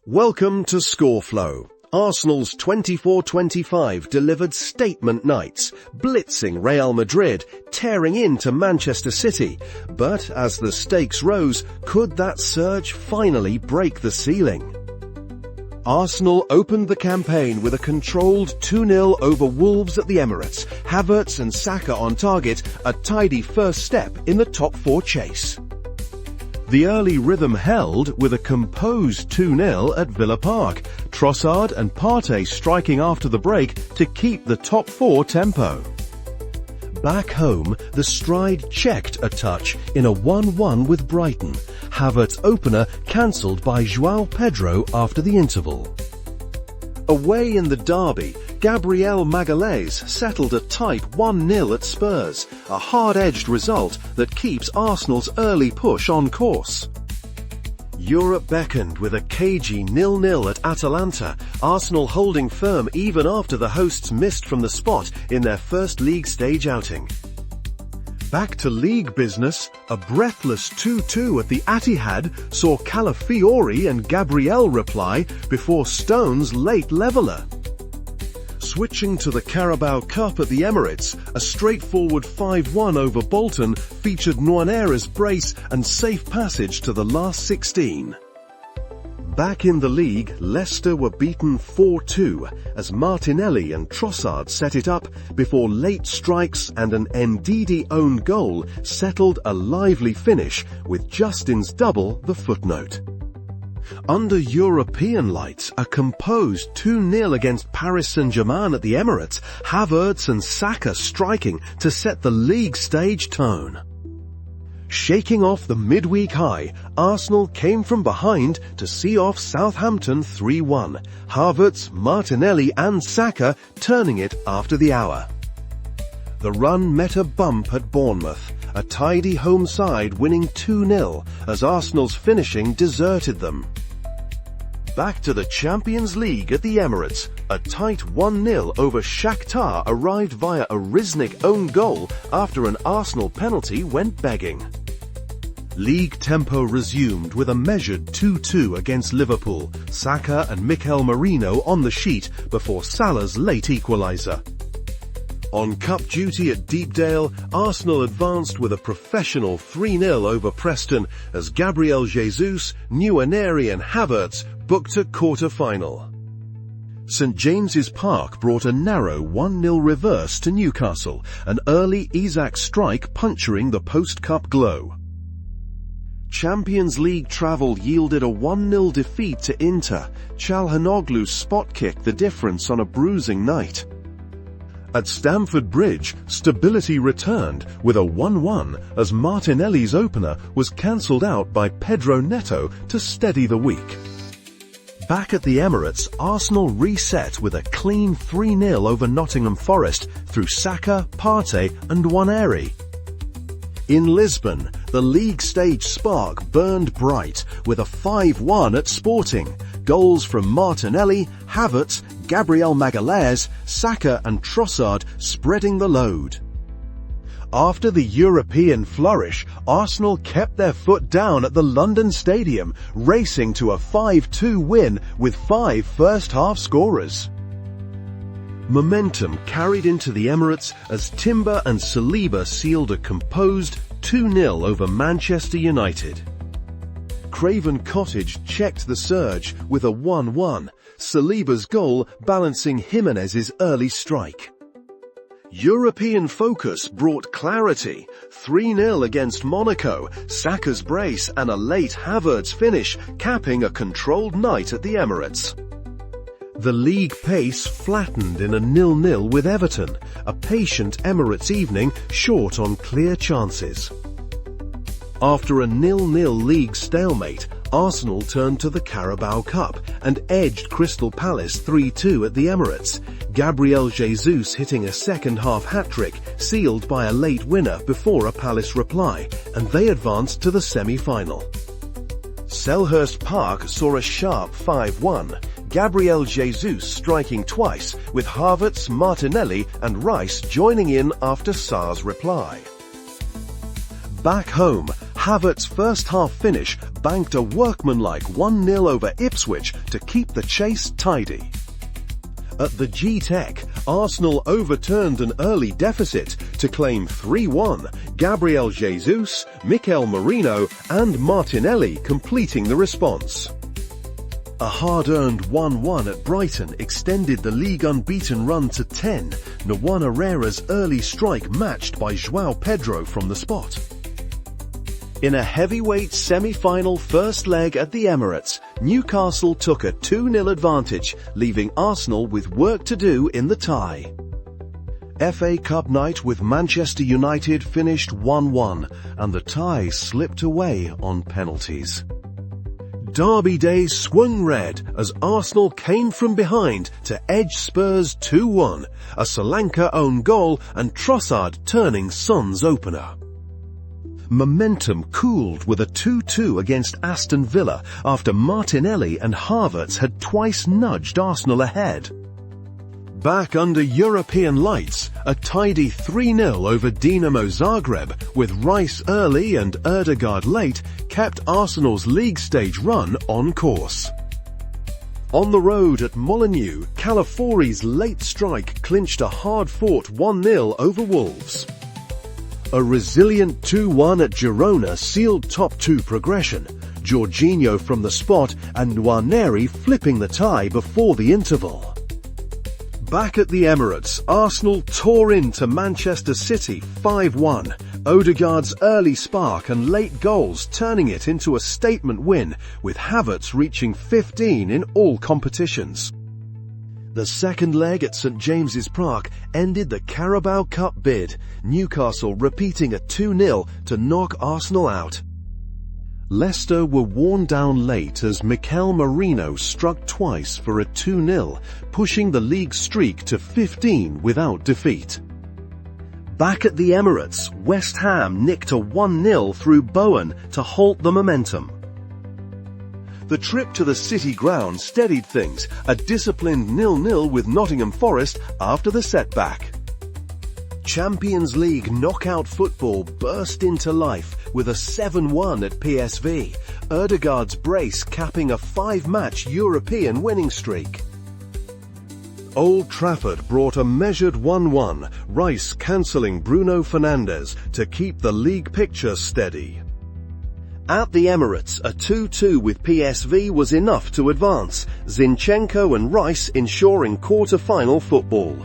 Welcome to Scoreflow. Arsenal's 24-25 delivered statement nights, blitzing Real Madrid, tearing into Manchester City. But as the stakes rose, could that surge finally break the ceiling? Arsenal opened the campaign with a controlled 2-0 over Wolves at the Emirates. Havertz and Saka on target, a tidy first step in the top four chase. The early rhythm held with a composed 2-0 at Villa Park. Trossard and Partey striking after the break to keep the top four tempo. Back home, the stride checked a touch in a 1-1 with Brighton. Havertz's opener cancelled by João Pedro after the interval. Away in the derby, Gabriel Magalhaes settled a tight 1-0 at Spurs, a hard-edged result that keeps Arsenal's early push on course. Europe beckoned with a cagey 0-0 at Atalanta, Arsenal holding firm even after the hosts missed from the spot in their first league stage outing. Back to league business, a breathless 2-2 at the Etihad saw Calafiori and Gabriel reply before Stones' late leveller. Switching to the Carabao Cup at the Emirates, a straightforward 5-1 over Bolton featured Nwaneri's brace and safe passage to the last 16. Back in the league, Leicester were beaten 4-2 as Martinelli and Trossard set it up before late strikes and an Ndidi-owned goal settled a lively finish with Justin's double the footnote. Under European lights, a composed 2-0 against Paris Saint-Germain at the Emirates, Havertz and Saka striking to set the league stage tone. Shaking off the midweek high, Arsenal came from behind to see off Southampton 3-1. Havertz, Martinelli and Saka turning it after the hour. The run met a bump at Bournemouth, a tidy home side winning 2-0 as Arsenal's finishing deserted them. Back to the Champions League at the Emirates, a tight 1-0 over Shakhtar arrived via a Riznik own goal after an Arsenal penalty went begging. League tempo resumed with a measured 2-2 against Liverpool, Saka and Mikel Merino on the sheet before Salah's late equaliser. On cup duty at Deepdale, Arsenal advanced with a professional 3-0 over Preston as Gabriel Jesus, Nwaneri and Havertz booked a quarter-final. St James's Park brought a narrow 1-0 reverse to Newcastle, an early Isak strike puncturing the post-cup glow. Champions League travel yielded a 1-0 defeat to Inter. Çalhanoğlu spot-kicked the difference on a bruising night. At Stamford Bridge, stability returned with a 1-1 as Martinelli's opener was cancelled out by Pedro Neto to steady the week. Back at the Emirates, Arsenal reset with a clean 3-0 over Nottingham Forest through Saka, Partey and Nwaneri. In Lisbon, the league stage spark burned bright with a 5-1 at Sporting. Goals from Martinelli, Havertz, Gabriel Magalhaes, Saka and Trossard spreading the load. After the European flourish, Arsenal kept their foot down at the London Stadium, racing to a 5-2 win with 5 first-half scorers. Momentum carried into the Emirates as Timber and Saliba sealed a composed 2-0 over Manchester United. Craven Cottage checked the surge with a 1-1, Saliba's goal balancing Jimenez's early strike. European focus brought clarity, 3-0 against Monaco, Saka's brace and a late Havertz finish capping a controlled night at the Emirates. The league pace flattened in a 0-0 with Everton, a patient Emirates evening short on clear chances. After a 0-0 league stalemate, Arsenal turned to the Carabao Cup and edged Crystal Palace 3-2 at the Emirates. Gabriel Jesus hitting a second-half hat-trick, sealed by a late winner before a Palace reply, and they advanced to the semi-final. Selhurst Park saw a sharp 5-1. Gabriel Jesus striking twice, with Havertz, Martinelli and Rice joining in after Sarr's reply. Back home, Havertz's first-half finish banked a workmanlike 1-0 over Ipswich to keep the chase tidy. At the G-Tech, Arsenal overturned an early deficit to claim 3-1, Gabriel Jesus, Mikel Merino and Martinelli completing the response. A hard-earned 1-1 at Brighton extended the league unbeaten run to 10, Nwan Herrera's early strike matched by João Pedro from the spot. In a heavyweight semi-final first leg at the Emirates, Newcastle took a 2-0 advantage, leaving Arsenal with work to do in the tie. FA Cup night with Manchester United finished 1-1, and the tie slipped away on penalties. Derby Day swung red as Arsenal came from behind to edge Spurs 2-1, a Solanke own goal and Trossard turning Son's opener. Momentum cooled with a 2-2 against Aston Villa after Martinelli and Havertz had twice nudged Arsenal ahead. Back under European lights, a tidy 3-0 over Dinamo Zagreb with Rice early and Ødegaard late kept Arsenal's league stage run on course. On the road at Molineux, Calafiori's late strike clinched a hard-fought 1-0 over Wolves. A resilient 2-1 at Girona sealed top two progression, Jorginho from the spot and Nwaneri flipping the tie before the interval. Back at the Emirates, Arsenal tore into Manchester City 5-1, Ødegaard's early spark and late goals turning it into a statement win, with Havertz reaching 15 in all competitions. The second leg at St James's Park ended the Carabao Cup bid, Newcastle repeating a 2-0 to knock Arsenal out. Leicester were worn down late as Mikel Merino struck twice for a 2-0, pushing the league streak to 15 without defeat. Back at the Emirates, West Ham nicked a 1-0 through Bowen to halt the momentum. The trip to the City ground steadied things, a disciplined 0-0 with Nottingham Forest after the setback. Champions League knockout football burst into life with a 7-1 at PSV, Ødegaard's brace capping a 5-match European winning streak. Old Trafford brought a measured 1-1, Rice cancelling Bruno Fernandes to keep the league picture steady. At the Emirates, a 2-2 with PSV was enough to advance, Zinchenko and Rice ensuring quarter-final football.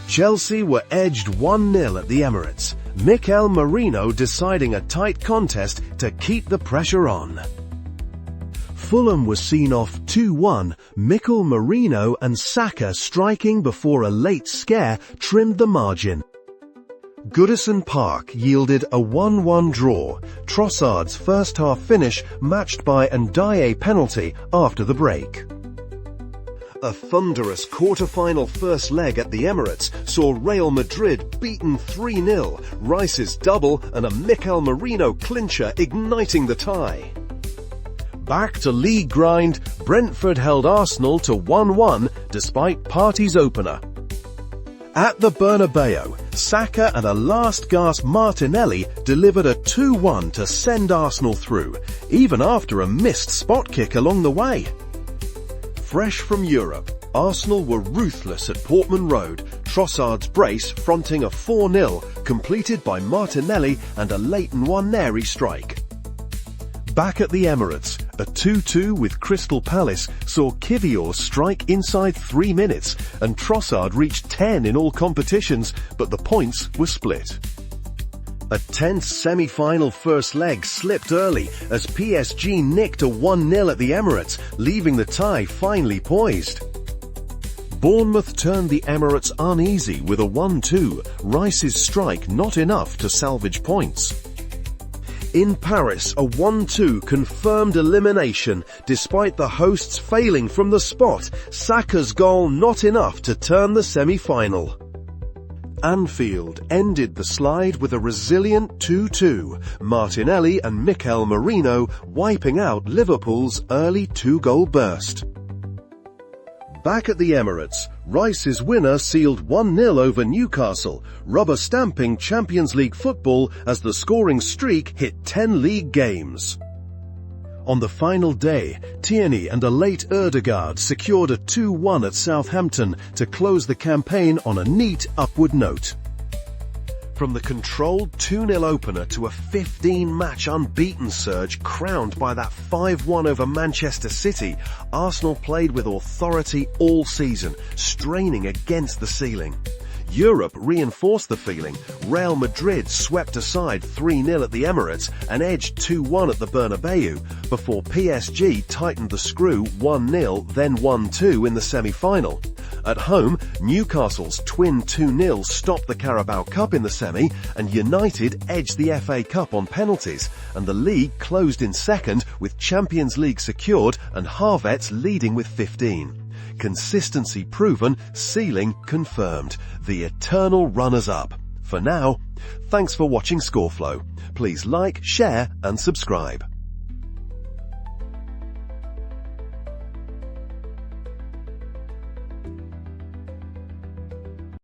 Chelsea were edged 1-0 at the Emirates, Mikel Merino deciding a tight contest to keep the pressure on. Fulham was seen off 2-1, Mikel Merino and Saka striking before a late scare trimmed the margin. Goodison Park yielded a 1-1 draw, Trossard's first-half finish matched by Ndiaye penalty after the break. A thunderous quarter-final first leg at the Emirates saw Real Madrid beaten 3-0, Rice's double and a Mikel Merino clincher igniting the tie. Back to league grind, Brentford held Arsenal to 1-1 despite Partey's opener. At the Bernabeu, Saka and a last-gasp Martinelli delivered a 2-1 to send Arsenal through, even after a missed spot kick along the way. Fresh from Europe, Arsenal were ruthless at Portman Road, Trossard's brace fronting a 4-0, completed by Martinelli and a late Nwaneri strike. Back at the Emirates, a 2-2 with Crystal Palace saw Kivior strike inside 3 minutes and Trossard reached 10 in all competitions, but the points were split. A tense semi-final first leg slipped early as PSG nicked a 1-0 at the Emirates, leaving the tie finely poised. Bournemouth turned the Emirates uneasy with a 1-2, Rice's strike not enough to salvage points. In Paris, a 1-2 confirmed elimination despite the hosts failing from the spot, Saka's goal not enough to turn the semi-final. Anfield ended the slide with a resilient 2-2, Martinelli and Mikel Merino wiping out Liverpool's early 2-goal burst. Back at the Emirates, Rice's winner sealed 1-0 over Newcastle, rubber-stamping Champions League football as the scoring streak hit 10 league games. On the final day, Tierney and a late Ødegaard secured a 2-1 at Southampton to close the campaign on a neat upward note. From the controlled 2-0 opener to a 15-match unbeaten surge crowned by that 5-1 over Manchester City, Arsenal played with authority all season, straining against the ceiling. Europe reinforced the feeling. Real Madrid swept aside 3-0 at the Emirates and edged 2-1 at the Bernabeu, before PSG tightened the screw 1-0, then 1-2 in the semi-final. At home, Newcastle's twin 2-0 stopped the Carabao Cup in the semi, and United edged the FA Cup on penalties, and the league closed in second with Champions League secured and Havertz leading with 15. Consistency proven, ceiling confirmed. The eternal runners-up. For now, thanks for watching Scoreflow. Please like, share and subscribe.